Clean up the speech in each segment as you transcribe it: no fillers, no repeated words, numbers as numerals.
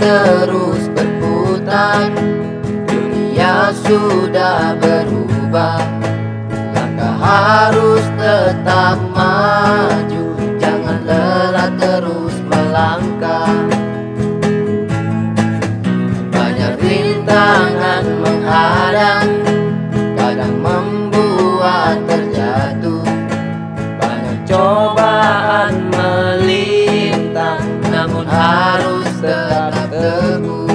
terus berputar, dunia sudah berubah. Langkah harus tetap maju, jangan lelah terus melangkah. Banyak rintangan menghadang, kadang membuat terjatuh. Banyak cobaan melintang, namun harus tetap teguh.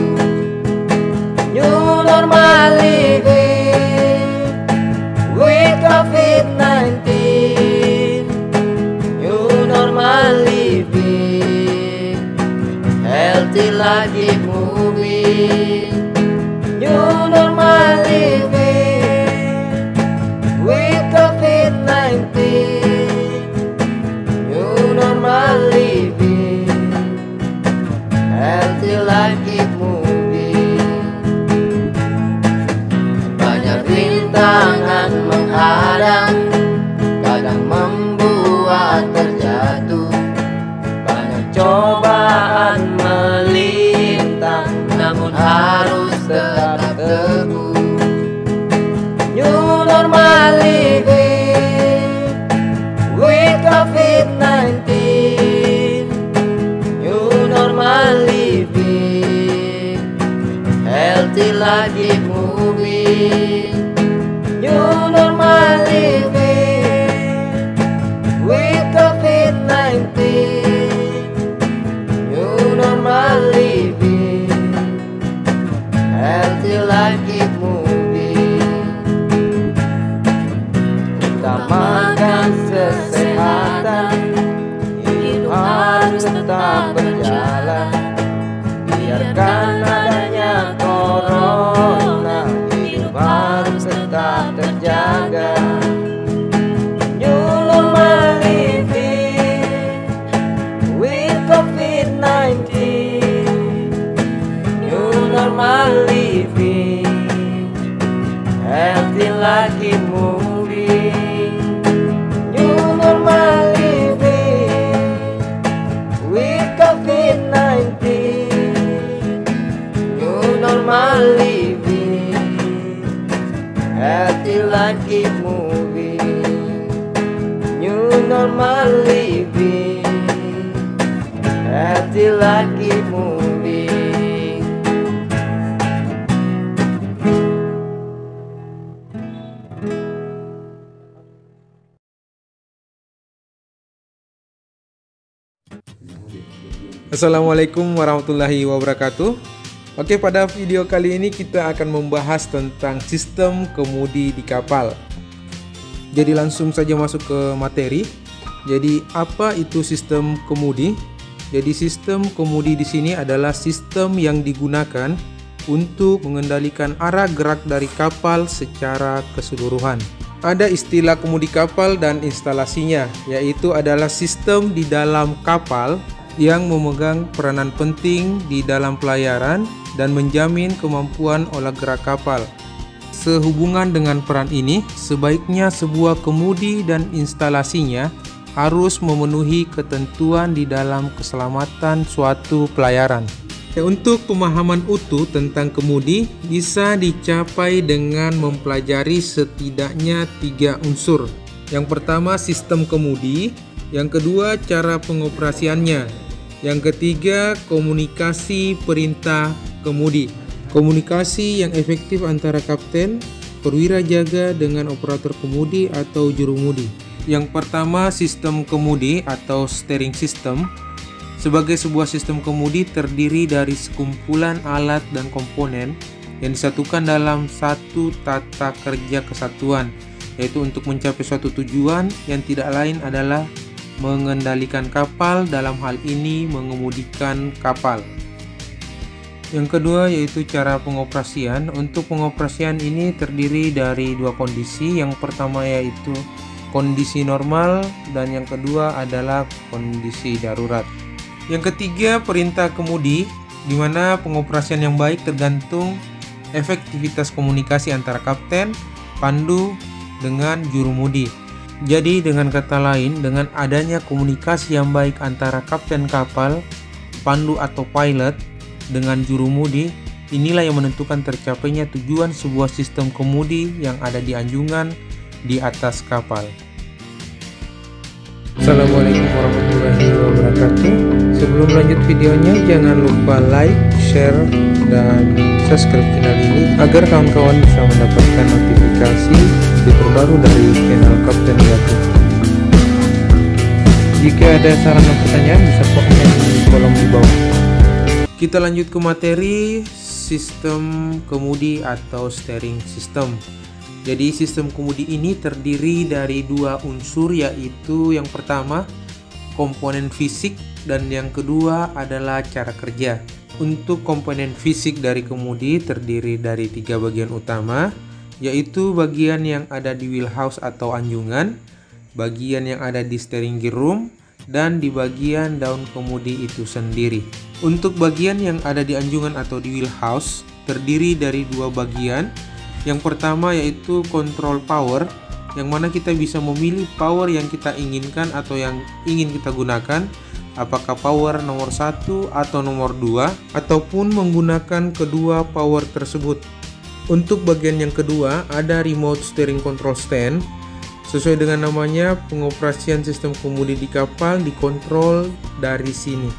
New normal living with COVID-19. New normal living, healthy lagi moving. New normal living with COVID-19. New normal living, healthy lagi moving. Banyak rintangan menghadang, kadang membuat terjatuh. Banyak cobaan melintang, namun harus tetap teguh. New normal living with COVID-19. New normal living, healthy lagi moving. New normal living with COVID-19. New normal living, healthy lagi moving. Utamakan kesehatan, hidup harus tetap berjalan. Biarkan adanya corona, hidup harus tetap terjaga. New normal living with COVID-19. New normal living, healthy lagi moving. New normal living with COVID-19. New normal living, healthy lagi moving. New normal living, healthy lagi moving. Assalamualaikum warahmatullahi wabarakatuh. Oke, pada video kali ini kita akan membahas tentang sistem kemudi di kapal. Jadi langsung saja masuk ke materi. Jadi apa itu sistem kemudi? Jadi sistem kemudi di sini adalah sistem yang digunakan untuk mengendalikan arah gerak dari kapal secara keseluruhan. Ada istilah kemudi kapal dan instalasinya, yaitu adalah sistem di dalam kapal yang memegang peranan penting di dalam pelayaran dan menjamin kemampuan olah gerak kapal. Sehubungan dengan peran ini, sebaiknya sebuah kemudi dan instalasinya harus memenuhi ketentuan di dalam keselamatan suatu pelayaran. Untuk pemahaman utuh tentang kemudi bisa dicapai dengan mempelajari setidaknya 3 unsur. Yang pertama, sistem kemudi. Yang kedua, cara pengoperasiannya. Yang ketiga, komunikasi perintah kemudi. Komunikasi yang efektif antara kapten, perwira jaga dengan operator kemudi atau jurumudi. Yang pertama, sistem kemudi atau steering system. Sebagai sebuah sistem kemudi terdiri dari sekumpulan alat dan komponen yang disatukan dalam satu tata kerja kesatuan, yaitu untuk mencapai suatu tujuan yang tidak lain adalah mengendalikan kapal, dalam hal ini mengemudikan kapal. Yang kedua yaitu cara pengoperasian. Untuk pengoperasian ini terdiri dari 2 kondisi. Yang pertama yaitu kondisi normal dan yang kedua adalah kondisi darurat. Yang ketiga, perintah kemudi, di mana pengoperasian yang baik tergantung efektivitas komunikasi antara kapten, pandu dengan jurumudi. Jadi dengan kata lain, dengan adanya komunikasi yang baik antara kapten kapal, pandu atau pilot, dengan jurumudi, inilah yang menentukan tercapainya tujuan sebuah sistem kemudi yang ada di anjungan di atas kapal. Assalamualaikum warahmatullahi wabarakatuh. Sebelum lanjut videonya, jangan lupa like, share, dan subscribe channel ini agar kawan-kawan bisa mendapatkan notifikasi video terbaru dari channel Kapten Gatot. Jika ada saran dan pertanyaan, bisa komen di kolom di bawah. Kita lanjut ke materi sistem kemudi atau steering system. Jadi sistem kemudi ini terdiri dari dua unsur, yaitu yang pertama komponen fisik dan yang kedua adalah cara kerja. Untuk komponen fisik dari kemudi terdiri dari tiga bagian utama, yaitu bagian yang ada di wheelhouse atau anjungan, bagian yang ada di steering gear room, dan di bagian daun kemudi itu sendiri. Untuk bagian yang ada di anjungan atau di wheelhouse terdiri dari dua bagian. Yang pertama yaitu control power, yang mana kita bisa memilih power yang kita inginkan atau yang ingin kita gunakan, apakah power nomor 1 atau nomor 2, ataupun menggunakan kedua power tersebut. Untuk bagian yang kedua ada remote steering control stand. Sesuai dengan namanya, pengoperasian sistem kemudi di kapal dikontrol dari sini.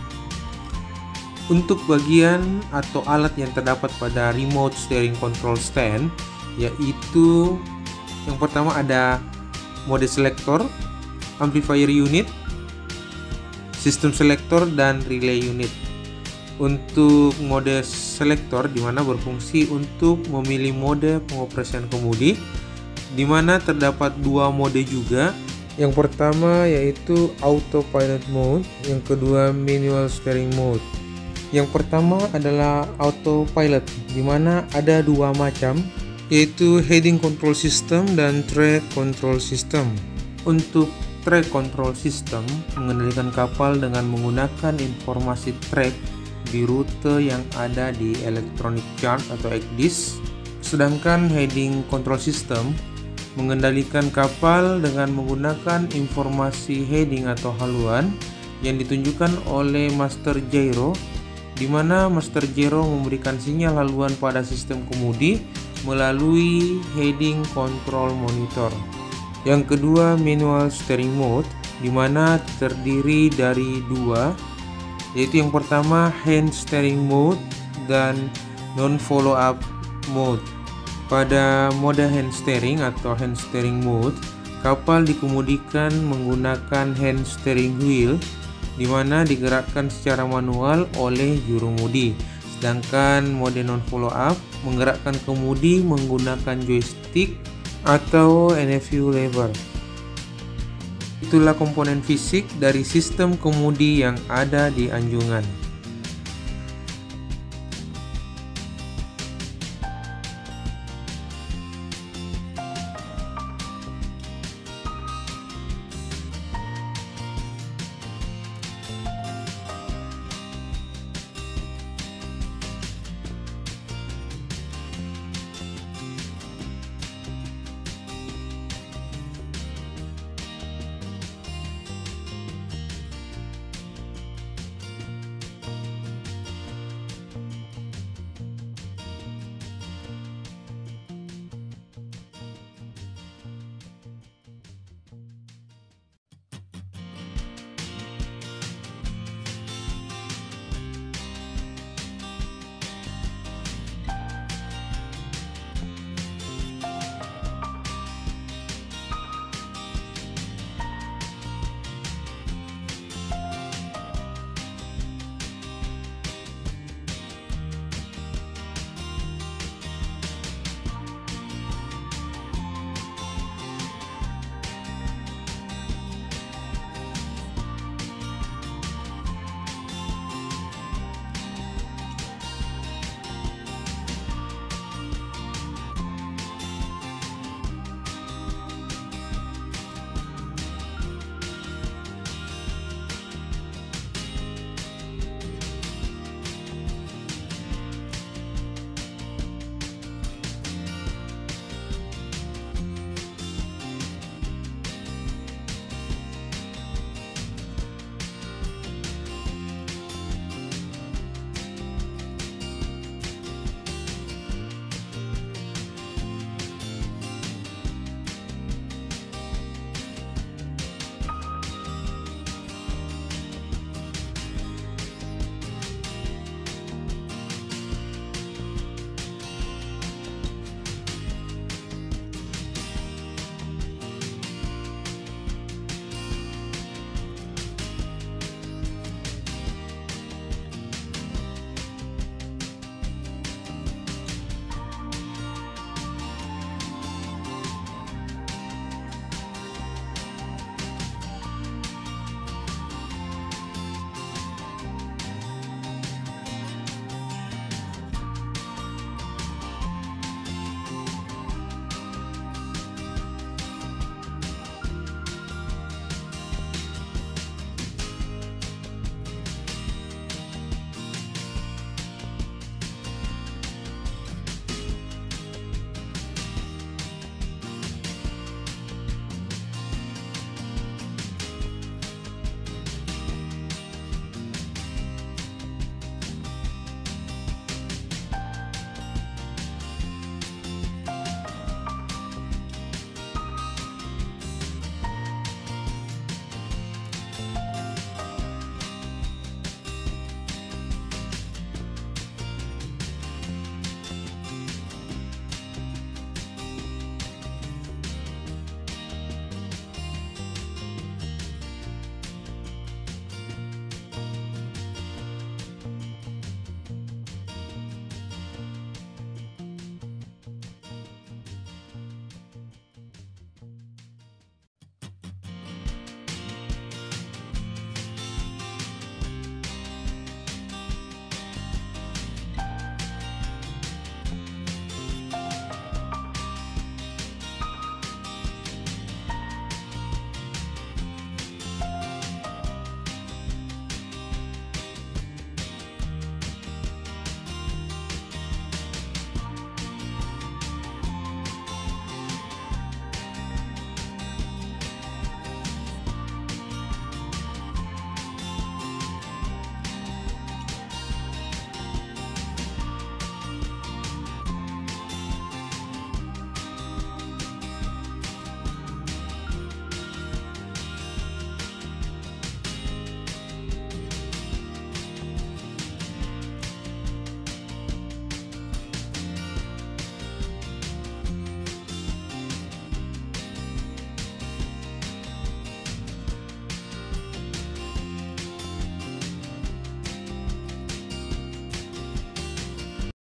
Untuk bagian atau alat yang terdapat pada remote steering control stand, yaitu yang pertama ada mode selector, amplifier unit, sistem selector, dan relay unit. Untuk mode selector dimana berfungsi untuk memilih mode pengoperasian kemudi, dimana terdapat dua mode juga. Yang pertama yaitu autopilot mode, yang kedua manual steering mode. Yang pertama adalah autopilot, dimana ada dua macam, yaitu heading control system dan track control system. Untuk track control system mengendalikan kapal dengan menggunakan informasi track di rute yang ada di electronic chart atau ECDIS. Sedangkan heading control system mengendalikan kapal dengan menggunakan informasi heading atau haluan yang ditunjukkan oleh master gyro, di mana master gyro memberikan sinyal haluan pada sistem kemudi melalui heading control monitor. Yang kedua manual steering mode, di mana terdiri dari dua, yaitu yang pertama hand steering mode dan non follow up mode. Pada mode hand steering atau hand steering mode, kapal dikemudikan menggunakan hand steering wheel, di mana digerakkan secara manual oleh jurumudi. Sedangkan mode non follow up menggerakkan kemudi menggunakan joystick atau NFU lever. Itulah komponen fisik dari sistem kemudi yang ada di anjungan.